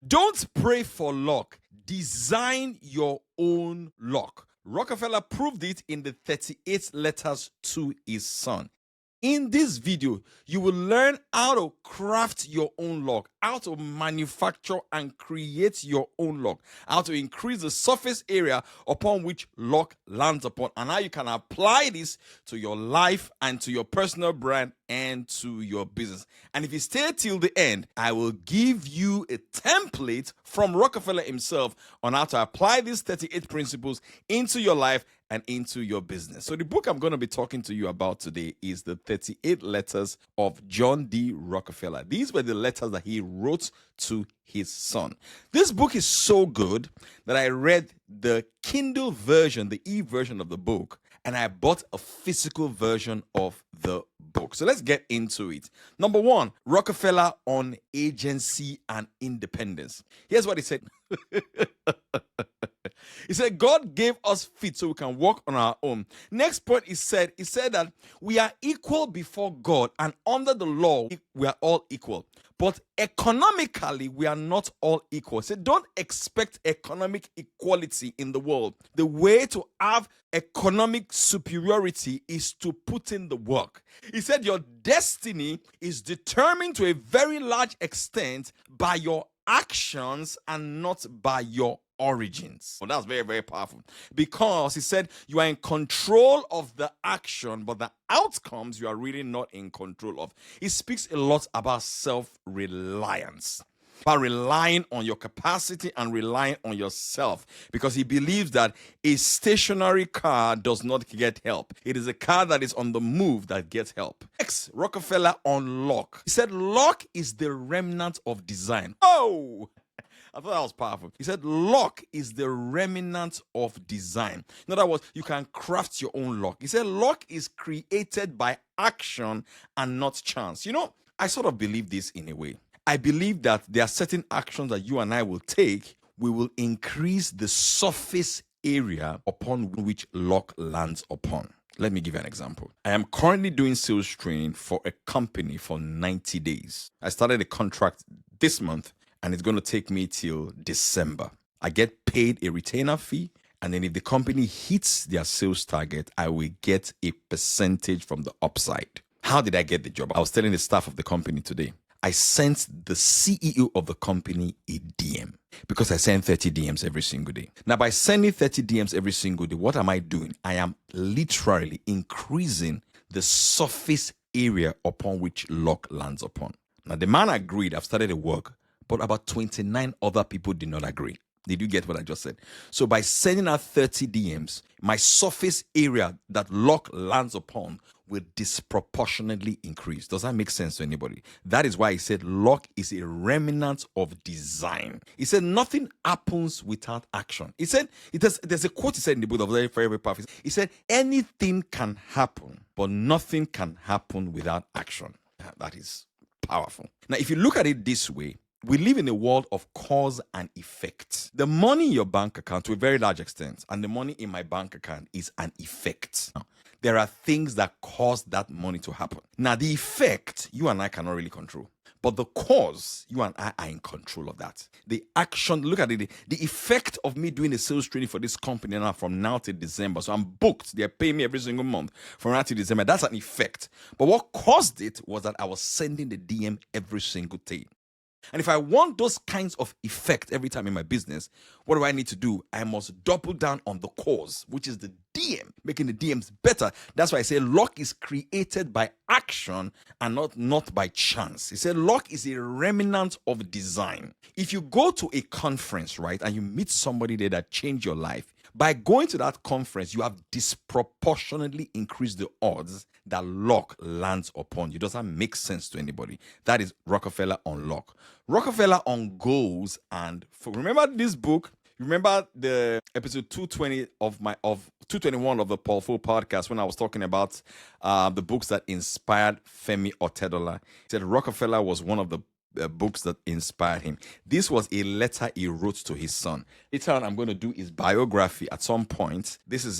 Don't pray for luck. Design your own luck. Rockefeller proved it in the 38 letters to his son. In this video, you will learn how to craft your own luck, how to manufacture and create your own luck, how to increase the surface area upon which luck lands upon, and how you can apply this to your life and to your personal brand and to your business. And if you stay till the end, I will give you a template from Rockefeller himself on how to apply these 38 principles into your life and into your business. So the book I'm going to be talking to you about today is the 38 letters of John D. Rockefeller. These were the letters that he wrote to his son. This book is so good that I read the Kindle version, the e-version of the book, and I bought a physical version of the book. So let's get into it. Number one, Rockefeller on agency and independence. Here's what he said. He said, God gave us feet so we can walk on our own. Next point, he said that we are equal before God, and under the law, we are all equal. But economically, we are not all equal. He said, don't expect economic equality in the world. The way to have economic superiority is to put in the work. He said, your destiny is determined to a very large extent by your actions and not by your origins. Well, that's very, very powerful, because he said you are in control of the action, but the outcomes you are really not in control of. He speaks a lot about self-reliance, about relying on your capacity and relying on yourself, because he believes that a stationary car does not get help. It is a car that is on the move that gets help. Next, Rockefeller on luck. He said luck is the remnant of design. Oh! I thought that was powerful. He said, luck is the remnant of design. In other words, you can craft your own luck. He said, luck is created by action and not chance. You know, I sort of believe this in a way. I believe that there are certain actions that you and I will take. We will increase the surface area upon which luck lands upon. Let me give you an example. I am currently doing sales training for a company for 90 days. I started a contract this month, and it's going to take me till December. I get paid a retainer fee, and then if the company hits their sales target, I will get a percentage from the upside. How did I get the job? I was telling the staff of the company today. I sent the CEO of the company a DM, because I send 30 DMs every single day. Now, by sending 30 DMs every single day, what am I doing? I am literally increasing the surface area upon which luck lands upon. Now, the man agreed. I've started the work, but about 29 other people did not agree. Did you get what I just said? So by sending out 30 DMs, my surface area that luck lands upon will disproportionately increase. Does that make sense to anybody? That is why he said luck is a remnant of design. He said nothing happens without action. He said, there's a quote he said in the book that was very, very powerful. He said, anything can happen, but nothing can happen without action. That is powerful. Now, if you look at it this way, we live in a world of cause and effect. The money in your bank account, to a very large extent, and the money in my bank account is an effect. There are things that cause that money to happen. Now, the effect, you and I cannot really control. But the cause, you and I are in control of that. The action, look at it, the effect of me doing a sales training for this company now from now till December. So I'm booked. They're paying me every single month from now till December. That's an effect. But what caused it was that I was sending the DM every single day. And if I want those kinds of effect every time in my business, what do I need to do? I must double down on the cause, which is the DM, making the DMs better. That's why I say luck is created by action and not by chance. He said luck is a remnant of design. If you go to a conference, right, and you meet somebody there that changed your life, by going to that conference, you have disproportionately increased the odds that luck lands upon you. Does that make sense to anybody? That is Rockefeller on luck. Rockefeller on goals and remember this book? Remember the episode 220 of 221 of the PaulFoh podcast when I was talking about the books that inspired Femi Otedola? He said Rockefeller was one of the books that inspired him. This was a letter he wrote to his son. Later on, I'm going to do his biography at some point. This is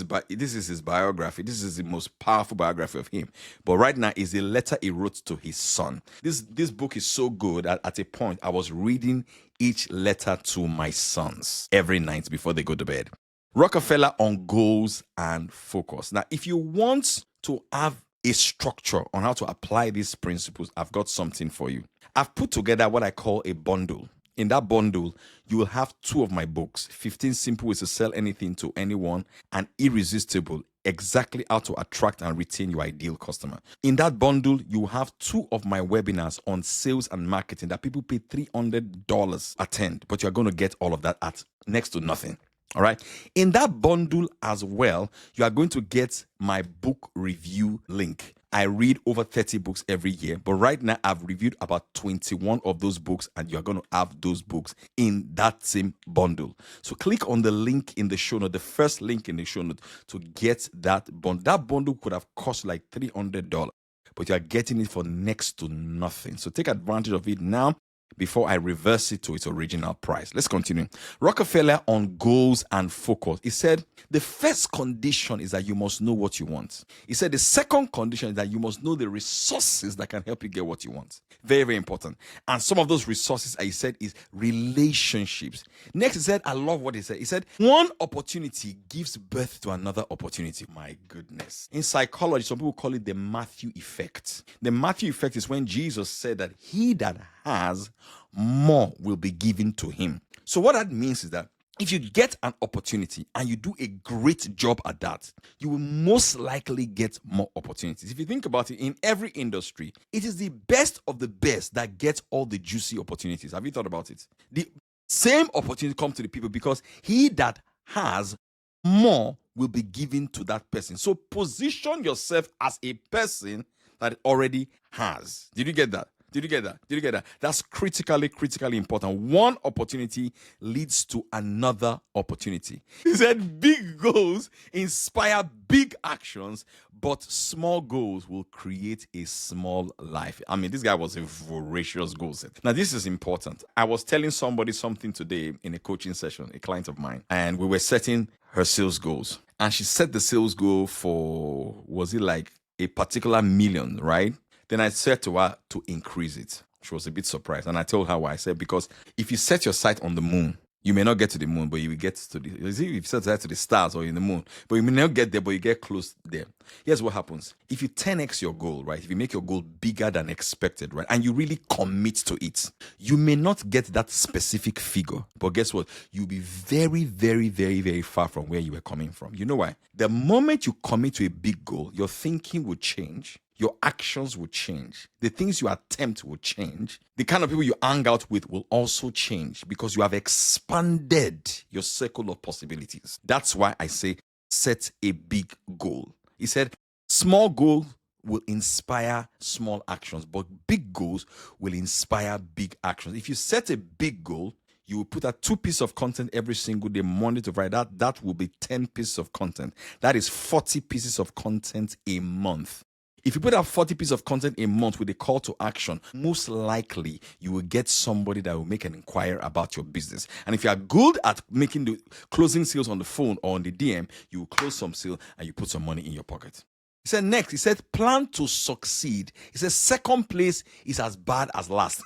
his biography. This is the most powerful biography of him. But right now is a letter he wrote to his son. This book is so good that at a point I was reading each letter to my sons every night before they go to bed. Rockefeller on goals and focus. Now, if you want to have a structure on how to apply these principles, I've got something for you. I've put together what I call a bundle. In that bundle, you will have 2 of my books, 15 Simple Ways to Sell Anything to Anyone and Irresistible, exactly how to attract and retain your ideal customer. In that bundle, you have 2 of my webinars on sales and marketing that people pay $300 attend, but you're going to get all of that at next to nothing. All right. In that bundle as well, you are going to get my book review link. I read over 30 books every year, but right now I've reviewed about 21 of those books, and you're going to have those books in that same bundle. So click on the link in the show note, the first link in the show note, to get that bundle. That bundle could have cost like $300, but you're getting it for next to nothing. So take advantage of it now before I reverse it to its original price. Let's continue. Rockefeller on goals and focus. He said, the first condition is that you must know what you want. He said, the second condition is that you must know the resources that can help you get what you want. Very, very important. And some of those resources, he said, is relationships. Next, he said, I love what he said. He said, one opportunity gives birth to another opportunity. My goodness. In psychology, some people call it the Matthew effect. The Matthew effect is when Jesus said that he that has more will be given to him. So what that means is that if you get an opportunity and you do a great job at that, you will most likely get more opportunities. If you think about it, in every industry, it is the best of the best that gets all the juicy opportunities. Have you thought about it? The same opportunity comes to the people because he that has more will be given to that person. So position yourself as a person that already has. Did you get that? Did you get that? Did you get that? That's critically important. One opportunity leads to another opportunity. He said big goals inspire big actions, but small goals will create a small life. I mean, this guy was a voracious goal setter. Now, this is important. I was telling somebody something today in a coaching session, a client of mine, and we were setting her sales goals. And she set the sales goal for, was it like a particular million, right? Then I said to her to increase it. She was a bit surprised. And I told her why. I said, because if you set your sight on the moon, you may not get to the moon, but you will get to the, if you set your sight to the stars or in the moon, but you may not get there, but you get close there. Here's what happens. If you 10x your goal, right? If you make your goal bigger than expected, right? And you really commit to it, you may not get that specific figure, but guess what? You'll be very, very, very, very far from where you were coming from. You know why? The moment you commit to a big goal, your thinking will change. Your actions will change. The things you attempt will change. The kind of people you hang out with will also change because you have expanded your circle of possibilities. That's why I say set a big goal. He said small goals will inspire small actions, but big goals will inspire big actions. If you set a big goal, you will put out 2 pieces of content every single day, Monday to Friday. That will be 10 pieces of content. That is 40 pieces of content a month. If you put out 40 pieces of content a month with a call to action, most likely you will get somebody that will make an inquiry about your business. And if you are good at making the closing sales on the phone or on the DM, you will close some sale and you put some money in your pocket. He said next, he said plan to succeed. He said second place is as bad as last.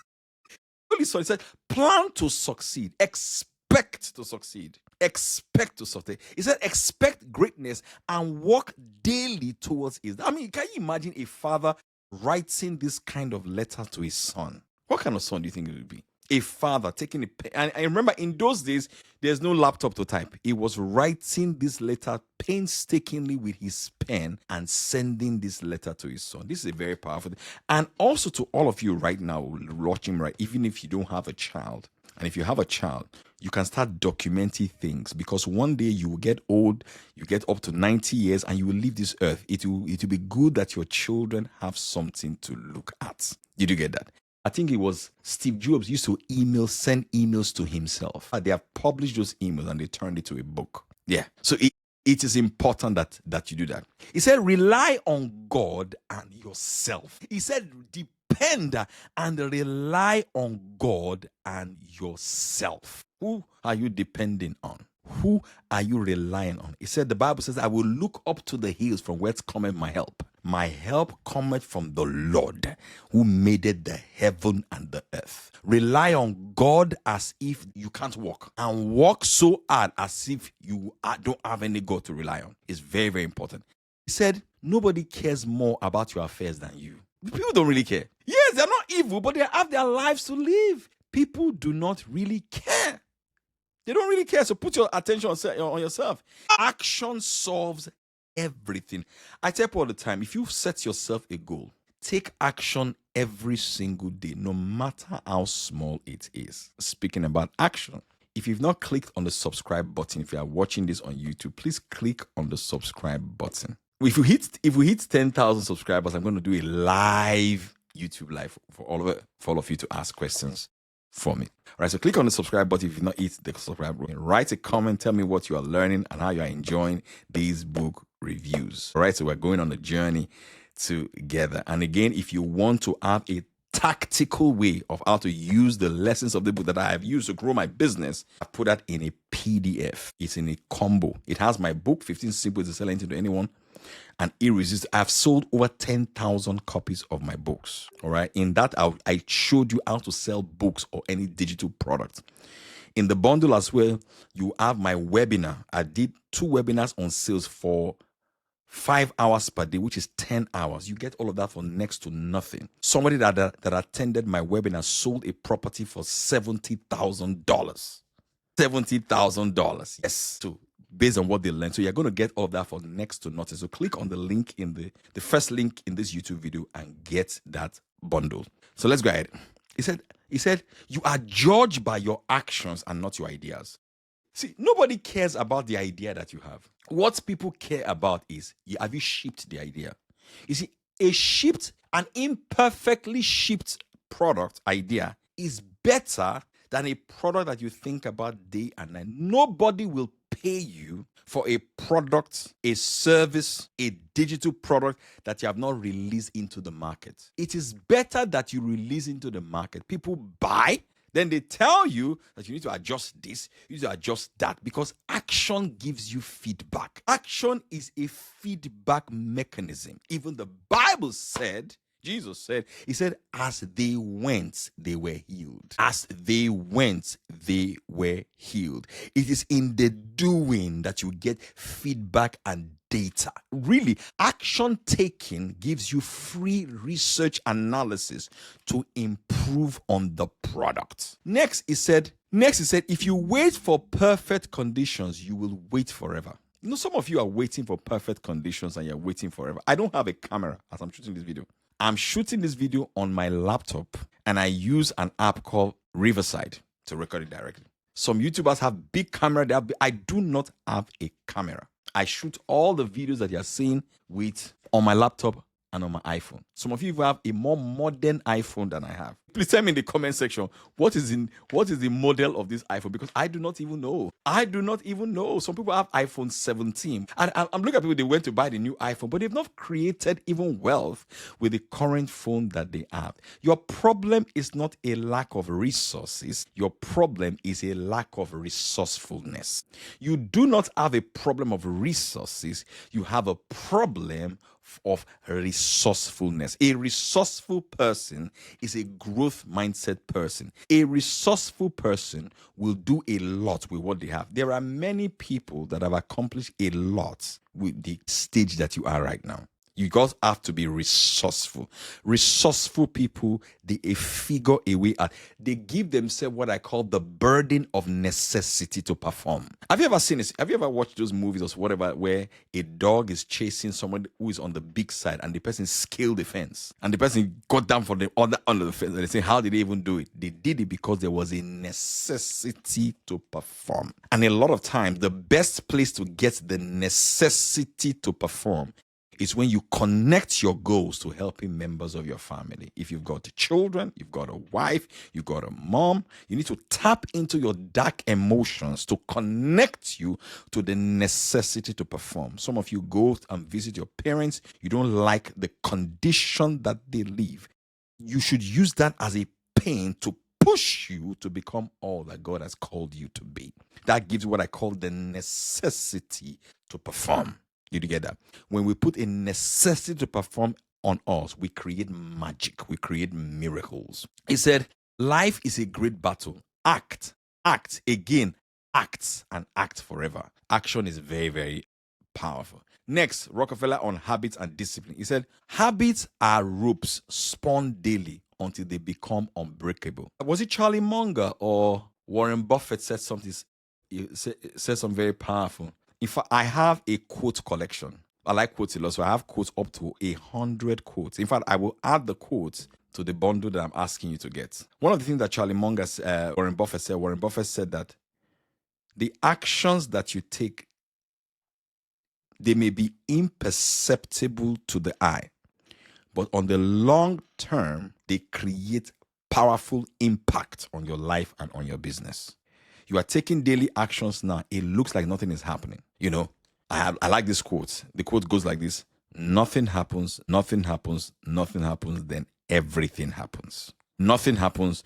He said plan to succeed. Expect to succeed. Expect to succeed. He said, expect greatness and work daily towards it. I mean, can you imagine a father writing this kind of letter to his son? What kind of son do you think it would be? A father taking a pen. And I remember in those days, there's no laptop to type. He was writing this letter painstakingly with his pen and sending this letter to his son. This is a very powerful thing. And also to all of you right now watching, right, even if you don't have a child, and if you have a child, you can start documenting things because one day you will get old, you get up to 90 years and you will leave this earth. It will be good that your children have something to look at. Did you get that? I think it was Steve Jobs used to send emails to himself. They have published those emails and they turned it to a book. Yeah. So it is important that you do that. He said, rely on God and yourself. He said, depend depend and rely on God and yourself. Who are you depending on? Who are you relying on? He said, the Bible says, I will look up to the hills from whence cometh my help. My help cometh from the Lord who made it the heaven and the earth. Rely on God as if you can't walk, and walk so hard as if you don't have any God to rely on. It's very, very important. He said, nobody cares more about your affairs than you. People don't really care. Yes, they're not evil, but they have their lives to live. People do not really care. They don't really care. So put your attention on yourself. Action solves everything. I tell people all the time, if you set yourself a goal, take action every single day, no matter how small it is. Speaking about action, if you've not clicked on the subscribe button, if you are watching this on YouTube, please click on the subscribe button. If we hit 10,000 subscribers, I'm going to do a live YouTube live for all of you to ask questions for me. All right, so click on the subscribe button if you've not hit the subscribe button. Write a comment, tell me what you are learning and how you are enjoying these book reviews. All right, so we're going on a journey together. And again, if you want to have a tactical way of how to use the lessons of the book that I have used to grow my business, I put that in a PDF. It's in a combo. It has my book, 15 Simple Ways to Sell Anything to Anyone, and Irresistible. I've sold over 10,000 copies of my books. All right. In that, I showed you how to sell books or any digital product. In the bundle as well, you have my webinar. I did 2 webinars on sales for 5 hours per day, which is 10 hours. You get all of that for next to nothing. Somebody that attended my webinar sold a property for $70,000. $70,000. Yes. So based on what they learned. So you're going to get all of that for next to nothing. So click on the link in the first link in this YouTube video and get that bundle. So let's go ahead. He said, you are judged by your actions and not your ideas. See, nobody cares about the idea that you have. What people care about is, have you shipped the idea? You see, an imperfectly shipped product idea is better than a product that you think about day and night. Nobody will pay you for a product, a service, a digital product that you have not released into the market. It is better that you release into the market. People buy, then they tell you that you need to adjust this, you need to adjust that, because action gives you feedback. Action is a feedback mechanism. Even the Bible said, Jesus said, he said, as they went, they were healed. As they went, they were healed. It is in the doing that you get feedback and data. Really, action taking gives you free research analysis to improve on the product. Next, he said, if you wait for perfect conditions, you will wait forever. You know, some of you are waiting for perfect conditions and you're waiting forever. I don't have a camera as I'm shooting this video. I'm shooting this video on my laptop and I use an app called Riverside to record it directly. Some YouTubers have big camera. I do not have a camera. I shoot all the videos that you're seeing on my laptop and on my iPhone. Some of you have a more modern iPhone than I have. Please tell me in the comment section, what is the model of this iPhone? Because I do not even know. Some people have iPhone 17. And I'm looking at people, they went to buy the new iPhone, but they've not created even wealth with the current phone that they have. Your problem is not a lack of resources. Your problem is a lack of resourcefulness. You do not have a problem of resources. You have a problem of resourcefulness. A resourceful person is a growth mindset person. A resourceful person will do a lot with what they have. There are many people that have accomplished a lot with the stage that you are right now. You guys have to be resourceful. Resourceful people, they figure a way out. They give themselves what I call the burden of necessity to perform. Have you ever seen this? Have you ever watched those movies or whatever where a dog is chasing someone who is on the big side and the person scaled the fence and the person got down from the other under the fence and they say, how did they even do it? They did it because there was a necessity to perform. And a lot of times, the best place to get the necessity to perform is when you connect your goals to helping members of your family. If you've got children, you've got a wife, you've got a mom, you need to tap into your dark emotions to connect you to the necessity to perform. Some of you go and visit your parents. You don't like the condition that they live. you should use that as a pain to push you to become all that God has called you to be. That gives what I call the necessity to perform. You get that? When we put a necessity to perform on us, we create magic, we create miracles. He said, life is a great battle. Act, again, act, and act forever. Action is very, very powerful. Next, Rockefeller on habits and discipline. He said, habits are ropes spun daily until they become unbreakable. Was it Charlie Munger or Warren Buffett said something? He said something very powerful. In fact, I have a quote collection. I like quotes a lot, so I have quotes up to 100 quotes. In fact, I will add the quotes to the bundle that I'm asking you to get. One of the things that Warren Buffett said that the actions that you take, they may be imperceptible to the eye, but on the long term, they create powerful impact on your life and on your business. You are taking daily actions now. It looks like nothing is happening. I like this quote. The quote goes like this: nothing happens, then everything happens. Nothing happens,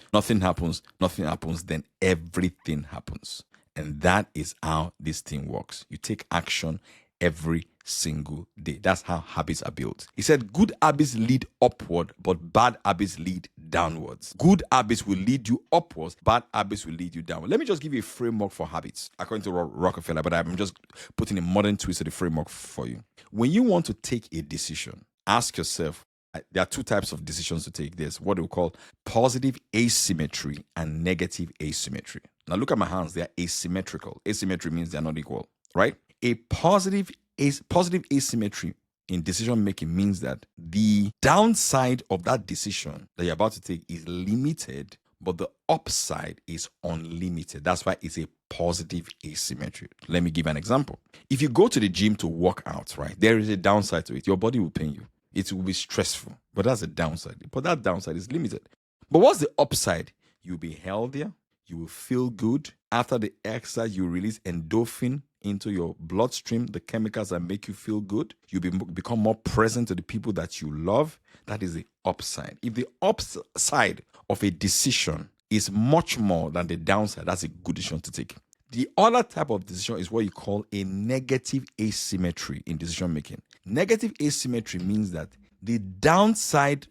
then everything happens. And that is how this thing works. You take action every single day. That's how habits are built. He said, good habits lead upward, but bad habits lead downwards. Good habits will lead you upwards, bad habits will lead you downwards. Let me just give you a framework for habits, according to Rockefeller, but I'm just putting a modern twist to the framework for you. When you want to take a decision, ask yourself, there are two types of decisions to take. There's what we call positive asymmetry and negative asymmetry. Now look at my hands. They are asymmetrical. Asymmetry means they're not equal, right? A positive asymmetry in decision making means that the downside of that decision that you're about to take is limited, but the upside is unlimited. That's why it's a positive asymmetry. Let me give an example. If you go to the gym to work out, right, there is a downside to it. Your body will pain you. It will be stressful, but that's a downside. But that downside is limited. But what's the upside? You'll be healthier. You will feel good. After the exercise, you release endorphin into your bloodstream, the chemicals that make you feel good. You become more present to the people that you love. That is the upside. If the upside of a decision is much more than the downside, that's a good decision to take. The other type of decision is what you call a negative asymmetry in decision making. Negative asymmetry means that the downside,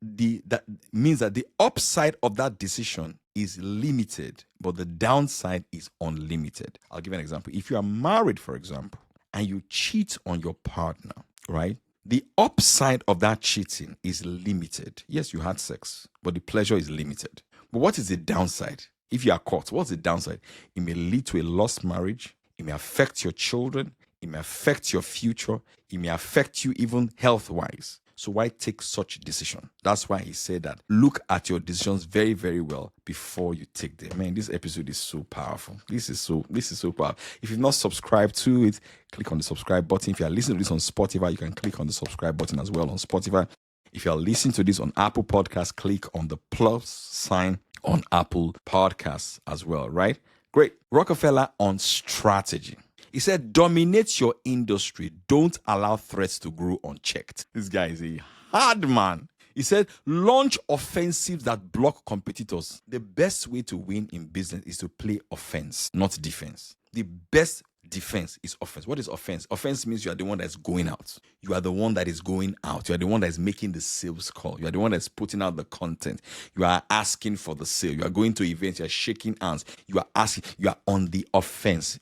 that means that the upside of that decision is limited, but the downside is unlimited. I'll give you an example. If you are married, for example, and you cheat on your partner, right? The upside of that cheating is limited. Yes, you had sex, but the pleasure is limited. But what is the downside? If you are caught, what's the downside? It may lead to a lost marriage. It may affect your children. It may affect your future. It may affect you even health-wise. So why take such a decision? That's why he said that look at your decisions very, very well before you take them. Man, this episode is so powerful. This is so powerful. If you've not subscribed to it, click on the subscribe button. If you are listening to this on Spotify, you can click on the subscribe button as well on Spotify. If you are listening to this on Apple Podcasts, click on the plus sign on Apple Podcasts as well, right? Great. Rockefeller on strategy. He said, dominate your industry. Don't allow threats to grow unchecked. This guy is a hard man. He said, launch offensives that block competitors. The best way to win in business is to play offense, not defense. The best defense is offense. What is offense? Offense means you are the one that's going out. You are the one that is going out. You are the one that is making the sales call. You are the one that's putting out the content. You are asking for the sale. You are going to events. You are shaking hands. You are asking. You are on the offense.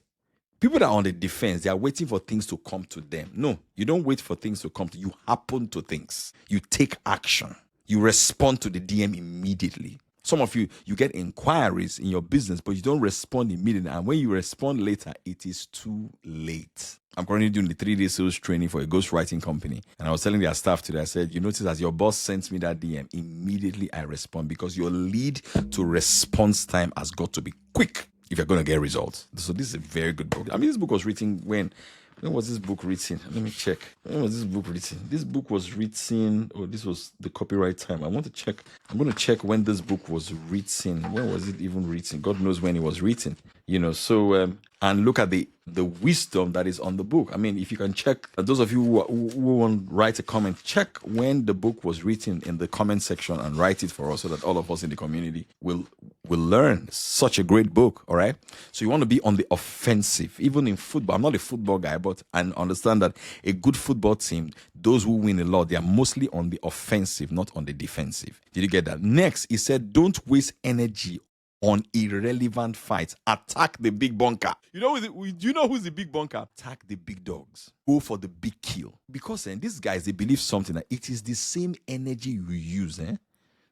People that are on the defense, they are waiting for things to come to them. No, you don't wait for things to come to you. You happen to things. You take action. You respond to the DM immediately. Some of you get inquiries in your business, but you don't respond immediately. And when you respond later, it is too late. I'm currently doing the 3-day sales training for a ghostwriting company. And I was telling their staff today, I said, you notice as your boss sends me that DM, immediately I respond because your lead to response time has got to be quick if you're going to get results. So this is a very good book. I mean, this book was written when was this book written? Let me check. When was this book written? This book was written, this was the copyright time. I'm going to check when this book was written. When was it even written? God knows when it was written. So and look at the wisdom that is on the book. I mean, if you can check, those of you who want to write a comment, check when the book was written in the comment section and write it for us so that all of us in the community will learn. Such a great book, all right? So you want to be on the offensive, even in football. I'm not a football guy, but I understand that a good football team, those who win a lot, they are mostly on the offensive, not on the defensive. Did you get that? Next, he said, don't waste energy on irrelevant fights. Attack the big bunker. You know, do you know who's the big bunker? Attack the big dogs. Go for the big kill. Because these guys, they believe something, that it is the same energy you use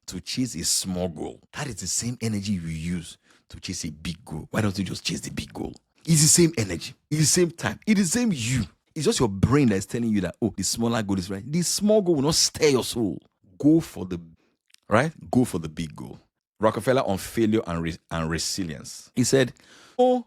to chase a small goal. That is the same energy you use to chase a big goal. Why don't you just chase the big goal? It's the same energy. It's the same time. It's the same you. It's just your brain that is telling you that, oh, the smaller goal is right. The small goal will not stir your soul. Go for the big goal. Rockefeller on failure and resilience. He said, oh,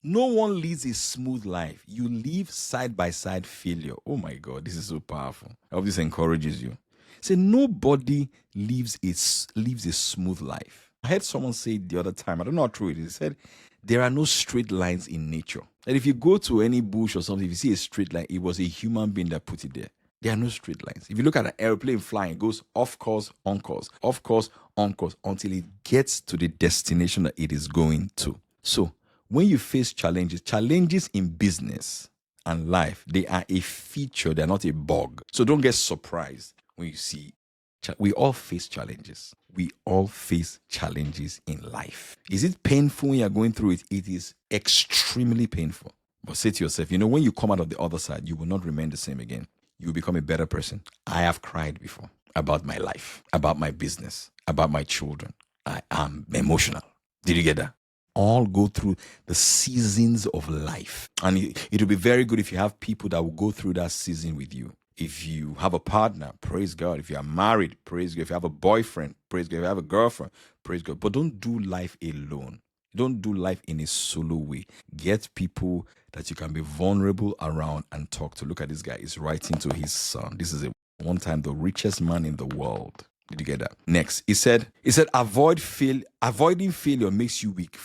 no one leads a smooth life. You live side by side failure. Oh my God, this is so powerful. I hope this encourages you. He said, nobody lives a smooth life. I heard someone say the other time, I don't know how true it is. He said, there are no straight lines in nature. And if you go to any bush or something, if you see a straight line, it was a human being that put it there. There are no straight lines. If you look at an airplane flying, it goes off course, on course, off course, on course, until it gets to the destination that it is going to. So when you face challenges in business and life, they are a feature. They're not a bug. So don't get surprised when you see. We all face challenges. We all face challenges in life. Is it painful when you're going through it? It is extremely painful. But say to yourself, when you come out of the other side, you will not remain the same again. You will become a better person. I have cried before about my life, about my business, about my children. I am emotional. Did you get that? All go through the seasons of life. And it will be very good if you have people that will go through that season with you. If you have a partner, praise God. If you are married, praise God. If you have a boyfriend, praise God. If you have a girlfriend, praise God. But don't do life alone. Don't do life in a solo way. Get people that you can be vulnerable around and talk to. Look at this guy. He's writing to his son. This is one time the richest man in the world. Did you get that? Next, he said, avoiding failure makes you weak.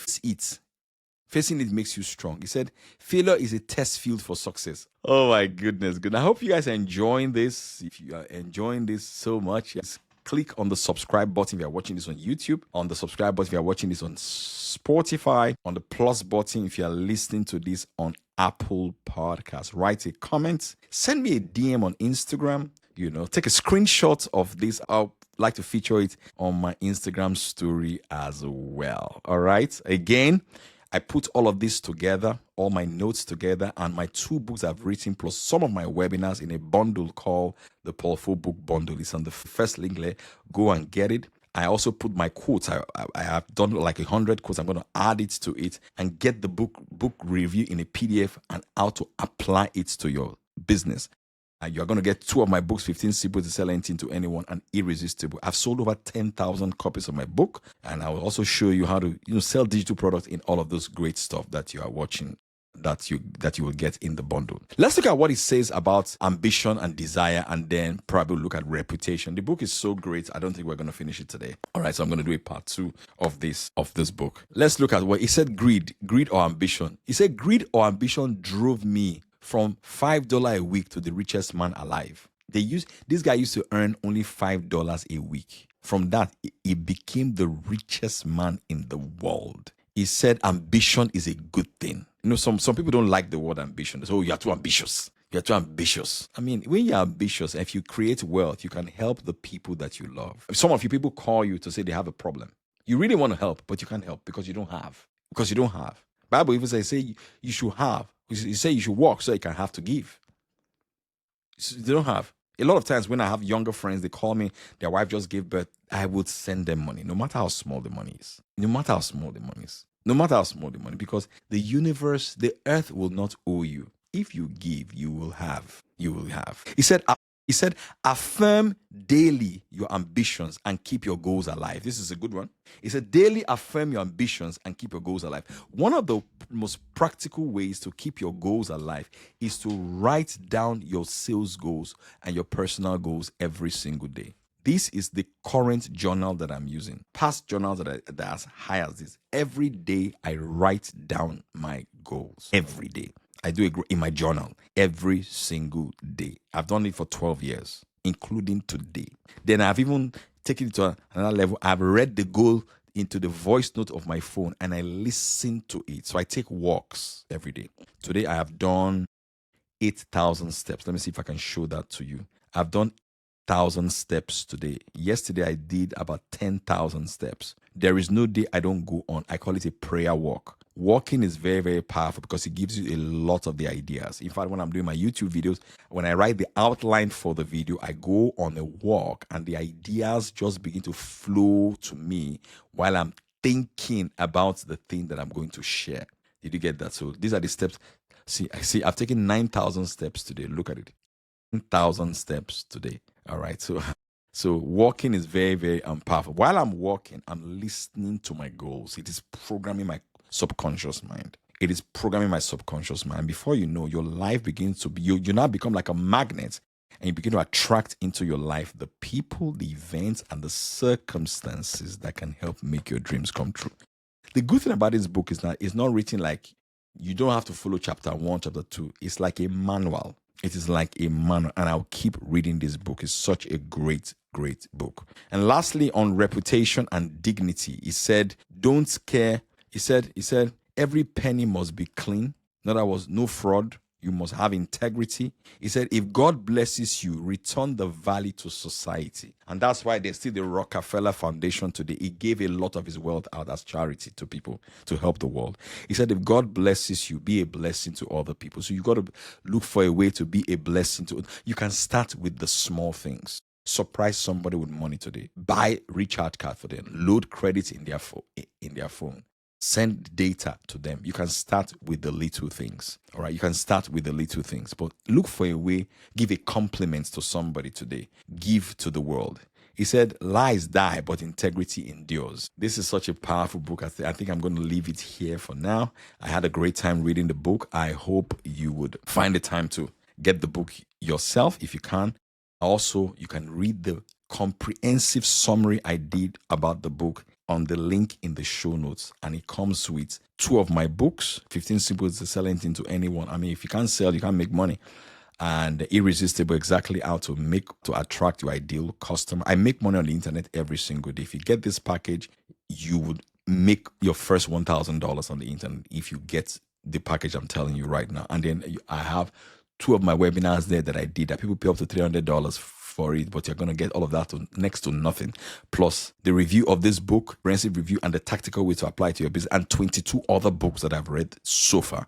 Facing it makes you strong. He said, failure is a test field for success. Oh my goodness. Good. I hope you guys are enjoying this. If you are enjoying this so much, yes, click on the subscribe button if you are watching this on YouTube, on the subscribe button if you are watching this on Spotify, on the plus button if you are listening to this on Apple Podcasts. Write a comment. Send me a DM on Instagram. Take a screenshot of this. I'll like to feature it on my Instagram story as well. All right. Again, I put all of this together, all my notes together, and my 2 books I've written, plus some of my webinars in a bundle called the PaulFoh Book Bundle. It's on the first link there. Go and get it. I also put my quotes. I have done like 100 quotes. I'm going to add it to it and get the book review in a PDF and how to apply it to your business. And you're going to get 2 of my books, 15 Secrets to Sell Anything to Anyone and Irresistible. I've sold over 10,000 copies of my book. And I will also show you how to sell digital products in all of those great stuff that you are watching, that you will get in the bundle. Let's look at what it says about ambition and desire, and then probably look at reputation. The book is so great. I don't think we're going to finish it today. All right, so I'm going to do a part 2 of this book. Let's look at what he said. Greed or ambition. He said greed or ambition drove me from $5 a week to the richest man alive. This guy used to earn only $5 a week. From that, he became the richest man in the world. He said ambition is a good thing. Some people don't like the word ambition. They say, oh, you're too ambitious. You're too ambitious. I mean, when you're ambitious, if you create wealth, you can help the people that you love. Some of you people call you to say they have a problem. You really want to help, but you can't help because you don't have. Bible even says, say you should have. You say you should work so you can have to give. They don't have. A lot of times when I have younger friends, they call me, their wife just gave birth, I would send them money, no matter how small the money is. Because the universe, the earth will not owe you. If you give, you will have. He said, affirm daily your ambitions and keep your goals alive. This is a good one. He said, daily affirm your ambitions and keep your goals alive. One of the most practical ways to keep your goals alive is to write down your sales goals and your personal goals every single day. This is the current journal that I'm using. Past journals that are as high as this. Every day I write down my goals. Every day. I do it in my journal every single day. I've done it for 12 years, including today. Then I've even taken it to another level. I've read the goal into the voice note of my phone and I listen to it. So I take walks every day. Today I have done 8,000 steps. Let me see if I can show that to you. I've done 1,000 steps today. Yesterday I did about 10,000 steps. There is no day I don't go on. I call it a prayer walk. Walking is very, very powerful because it gives you a lot of the ideas. In fact, when I'm doing my YouTube videos, when I write the outline for the video, I go on a walk and the ideas just begin to flow to me while I'm thinking about the thing that I'm going to share. Did you get that? So these are the steps. See, I've taken 9,000 steps today. Look at it. 1,000 steps today. All right. So walking is very, very powerful. While I'm walking, I'm listening to my goals. It is programming my subconscious mind. It is programming my subconscious mind. Before you know, your life begins to be, you now become like a magnet and you begin to attract into your life the people, the events, and the circumstances that can help make your dreams come true. The good thing about this book is that it's not written like you don't have to follow chapter 1, chapter 2. It's like a manual. It is like a manual, and I'll keep reading this book. It's such a great, great book. And lastly, on reputation and dignity, he said, don't scare. He said, every penny must be clean. In other words, no fraud. You must have integrity. He said, if God blesses you, return the value to society. And that's why there's still the Rockefeller Foundation today. He gave a lot of his wealth out as charity to people to help the world. He said, if God blesses you, be a blessing to other people. So you got to look for a way to be a blessing to. You can start with the small things. Surprise somebody with money today. Buy recharge card for them. Load credits in their phone. Send data to them. You can start with the little things. All right. You can start with the little things, but look for a way, give a compliment to somebody today. Give to the world. He said, lies die, but integrity endures. This is such a powerful book. I think I'm going to leave it here for now. I had a great time reading the book. I hope you would find the time to get the book yourself if you can. Also, you can read the comprehensive summary I did about the book on the link in the show notes, and it comes with 2 of my books, 15 Simple Ways to Sell Anything to Anyone. I mean, if you can't sell, you can't make money. And Irresistible, exactly how to attract your ideal customer. I make money on the internet every single day. If you get this package, you would make your first $1,000 on the internet if you get the package I'm telling you right now. And then I have 2 of my webinars there that I did that people pay up to $300 for it, but you're going to get all of that to next to nothing. Plus the review of this book, comprehensive review, and the tactical way to apply to your business, and 22 other books that I've read so far,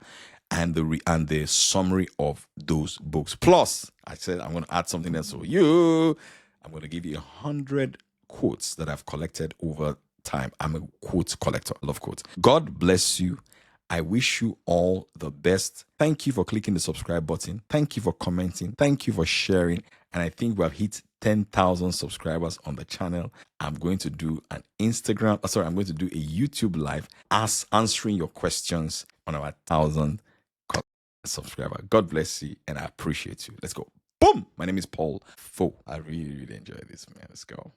and the summary of those books. Plus, I said I'm going to add something else for you. I'm going to give you 100 quotes that I've collected over time. I'm a quote collector. I love quotes. God bless you. I wish you all the best. Thank you for clicking the subscribe button. Thank you for commenting. Thank you for sharing. And I think we have hit 10,000 subscribers on the channel. I'm going to do I'm going to do a YouTube live answering your questions on our 1,000 subscriber. God bless you, and I appreciate you. Let's go. Boom! My name is PaulFoh. I really, really enjoy this, man. Let's go.